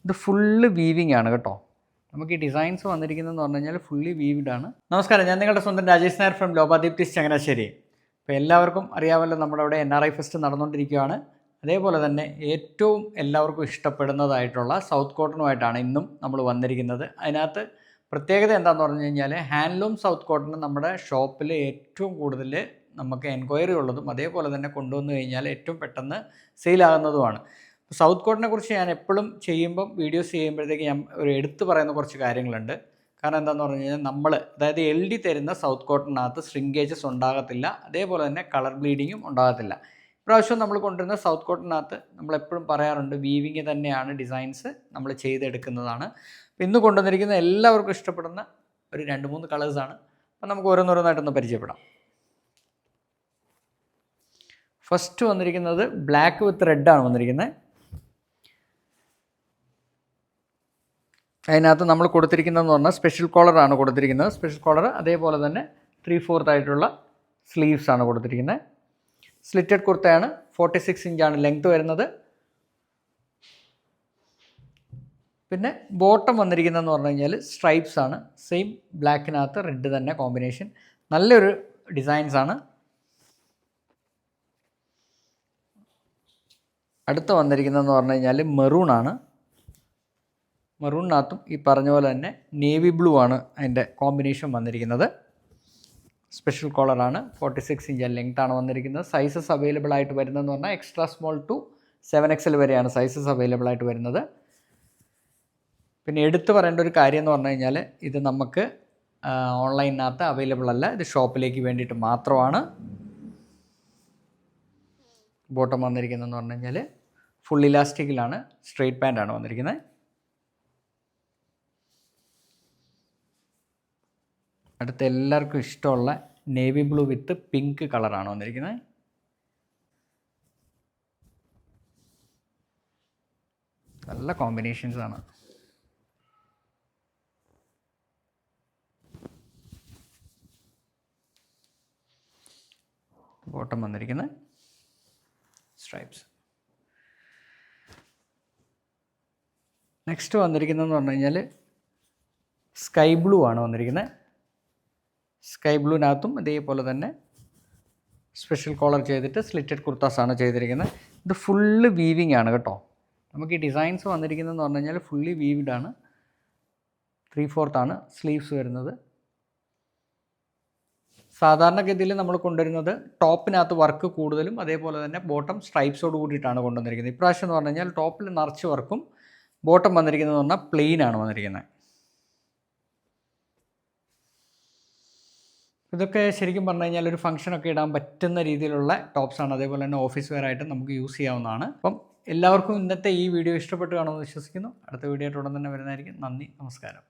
ഇത് full weaving ആണ് കേട്ടോ. നമുക്ക് ഈ ഡിസൈൻസ് വന്നിരിക്കുന്നതെന്ന് പറഞ്ഞു കഴിഞ്ഞാൽ ഫുള്ളി വീവ്ഡ് ആണ്. നമസ്കാരം, ഞാൻ നിങ്ങളുടെ സ്വന്തം രാജേഷ് നായർ ഫ്രം ലോപാദീപ്തിസ് ചങ്ങനാശ്ശേരി. അപ്പോൾ എല്ലാവർക്കും അറിയാമല്ലോ, നമ്മുടെ അവിടെ NRI ഫെസ്റ്റ് നടന്നുകൊണ്ടിരിക്കുകയാണ്. അതേപോലെ തന്നെ ഏറ്റവും എല്ലാവർക്കും ഇഷ്ടപ്പെടുന്നതായിട്ടുള്ള സൗത്ത് കോട്ടണുമായിട്ടാണ് ഇന്നും നമ്മൾ വന്നിരിക്കുന്നത്. അതിനകത്ത് പ്രത്യേകത എന്താണെന്ന് പറഞ്ഞു കഴിഞ്ഞാൽ ഹാൻഡ്ലൂം സൗത്ത് കോട്ടൺ നമ്മുടെ ഷോപ്പിൽ ഏറ്റവും കൂടുതൽ നമുക്ക് എൻക്വയറി ഉള്ളതും അതേപോലെ തന്നെ കൊണ്ടുവന്നു കഴിഞ്ഞാൽ ഏറ്റവും പെട്ടെന്ന് സെയിലാകുന്നതുമാണ്. സൗത്ത് കോട്ടനെ കുറിച്ച് ഞാൻ എപ്പോഴും വീഡിയോസ് ചെയ്യുമ്പോഴത്തേക്ക് ഞാൻ എടുത്തു പറയുന്ന കുറച്ച് കാര്യങ്ങളുണ്ട്. കാരണം എന്താണെന്ന് പറഞ്ഞു കഴിഞ്ഞാൽ അതായത് LD തരുന്ന സൗത്ത് കോട്ടണിനകത്ത് ശ്രിങ്കേജസ് ഉണ്ടാകത്തില്ല, അതേപോലെ തന്നെ കളർ ബ്ലീഡിങ്ങും ഉണ്ടാകത്തില്ല. ഇപ്രാവശ്യം നമ്മൾ കൊണ്ടുവരുന്ന സൗത്ത് കോട്ടണിനകത്ത് നമ്മളെപ്പോഴും പറയാറുണ്ട്, വീവിങ് തന്നെയാണ്, ഡിസൈൻസ് നമ്മൾ ചെയ്തെടുക്കുന്നതാണ്. ഇന്ന് കൊണ്ടുവന്നിരിക്കുന്ന എല്ലാവർക്കും ഇഷ്ടപ്പെടുന്ന ഒരു 2-3 കളേഴ്സാണ്. അപ്പം നമുക്ക് ഓരോന്നോരോന്നായിട്ടൊന്ന് പരിചയപ്പെടാം. ഫസ്റ്റ് വന്നിരിക്കുന്നത് ബ്ലാക്ക് വിത്ത് റെഡാണ് വന്നിരിക്കുന്നത്. അതിനകത്ത് നമ്മൾ കൊടുത്തിരിക്കുന്നതെന്ന് പറഞ്ഞാൽ സ്പെഷ്യൽ കോളറാണ് കൊടുത്തിരിക്കുന്നത്. സ്പെഷ്യൽ കോളർ അതേപോലെ തന്നെ 3/4 ആയിട്ടുള്ള സ്ലീവ്സ് ആണ് കൊടുത്തിരിക്കുന്നത്. സ്ലിറ്റഡ് കുർത്തയാണ്. 46 ഇഞ്ചാണ് ലെങ്ത് വരുന്നത്. പിന്നെ ബോട്ടം വന്നിരിക്കുന്നതെന്ന് പറഞ്ഞു കഴിഞ്ഞാൽ സ്ട്രൈപ്സ് ആണ്. സെയിം ബ്ലാക്കിനകത്ത് റെഡ് തന്നെ കോമ്പിനേഷൻ. നല്ലൊരു ഡിസൈൻസ് ആണ്. അടുത്ത് വന്നിരിക്കുന്നതെന്ന് പറഞ്ഞു കഴിഞ്ഞാൽ മെറൂൺ ആണ്. മെറൂണിനകത്തും ഈ പറഞ്ഞ പോലെ തന്നെ നേവി ബ്ലൂ ആണ് അതിൻ്റെ കോമ്പിനേഷൻ വന്നിരിക്കുന്നത്. സ്പെഷ്യൽ കോളറാണ്. 46 ഇഞ്ച് ലെങ്ത് ആണ് വന്നിരിക്കുന്നത്. സൈസസ് അവൈലബിൾ ആയിട്ട് വരുന്നതെന്ന് പറഞ്ഞാൽ എക്സ്ട്രാ സ്മോൾ ടു 7XL വരെയാണ് സൈസസ് അവൈലബിൾ ആയിട്ട് വരുന്നത്. പിന്നെ എടുത്തു പറയേണ്ട ഒരു കാര്യം എന്ന് പറഞ്ഞു കഴിഞ്ഞാൽ ഇത് നമുക്ക് ഓൺലൈനകത്ത് അവൈലബിൾ അല്ല, ഇത് ഷോപ്പിലേക്ക് വേണ്ടിയിട്ട് മാത്രമാണ്. ബോട്ടം വന്നിരിക്കുന്നതെന്ന് പറഞ്ഞു കഴിഞ്ഞാൽ ഫുൾ ഇലാസ്റ്റിക്കിലാണ്, സ്ട്രെയിറ്റ് പാൻ്റാണ് വന്നിരിക്കുന്നത്. അടുത്ത എല്ലാവർക്കും ഇഷ്ടമുള്ള നേവി ബ്ലൂ വിത്ത് പിങ്ക് കളറാണ് വന്നിരിക്കുന്നത്. നല്ല കോമ്പിനേഷൻസ് ആണ്. ബോട്ടം വന്നിരിക്കുന്നത് സ്ട്രൈപ്സ്. നെക്സ്റ്റ് വന്നിരിക്കുന്നതെന്ന് പറഞ്ഞു കഴിഞ്ഞാൽ സ്കൈ ബ്ലൂ ആണ് വന്നിരിക്കുന്നത്. സ്കൈ ബ്ലൂവിനകത്തും അതേപോലെ തന്നെ സ്പെഷ്യൽ കോളർ ചെയ്തിട്ട് സ്ലിറ്റഡ് കുർത്താസാണ് ചെയ്തിരിക്കുന്നത്. ഇത് ഫുള്ള് വീവിങ് ആണ് കേട്ടോ. നമുക്ക് ഈ ഡിസൈൻസ് വന്നിരിക്കുന്നതെന്ന് പറഞ്ഞു കഴിഞ്ഞാൽ ഫുള്ളി വീവ്ഡ് ആണ്. 3/4 ആണ് സ്ലീവ്സ് വരുന്നത്. സാധാരണഗതിയിൽ നമ്മൾ കൊണ്ടുവരുന്നത് ടോപ്പിനകത്ത് വർക്ക് കൂടുതലും അതേപോലെ തന്നെ ബോട്ടം സ്ട്രൈപ്സോട് കൂടിയിട്ടാണ് കൊണ്ടുവന്നിരിക്കുന്നത്. ഇപ്രാവശ്യം എന്ന് പറഞ്ഞു കഴിഞ്ഞാൽ ടോപ്പിൽ നിറച്ച് വർക്കും ബോട്ടം വന്നിരിക്കുന്നതെന്ന് പറഞ്ഞാൽ പ്ലെയിൻ ആണ് വന്നിരിക്കുന്നത്. ഇതൊക്കെ ശരിക്കും പറഞ്ഞു കഴിഞ്ഞാൽ ഒരു ഫംഗ്ഷനൊക്കെ ഇടാൻ പറ്റുന്ന രീതിയിലുള്ള ടോപ്സാണ്. അതേപോലെ തന്നെ ഓഫീസ് വെയർ ആയിട്ട് നമുക്ക് യൂസ് ചെയ്യാവുന്നതാണ്. അപ്പം എല്ലാവർക്കും ഇന്നത്തെ ഈ വീഡിയോ ഇഷ്ടപ്പെട്ട് കാണുമെന്ന് വിശ്വസിക്കുന്നു. അടുത്ത വീഡിയോ ആയിട്ട് ഉടൻ തന്നെ വരുന്നതായിരിക്കും. നന്ദി, നമസ്കാരം.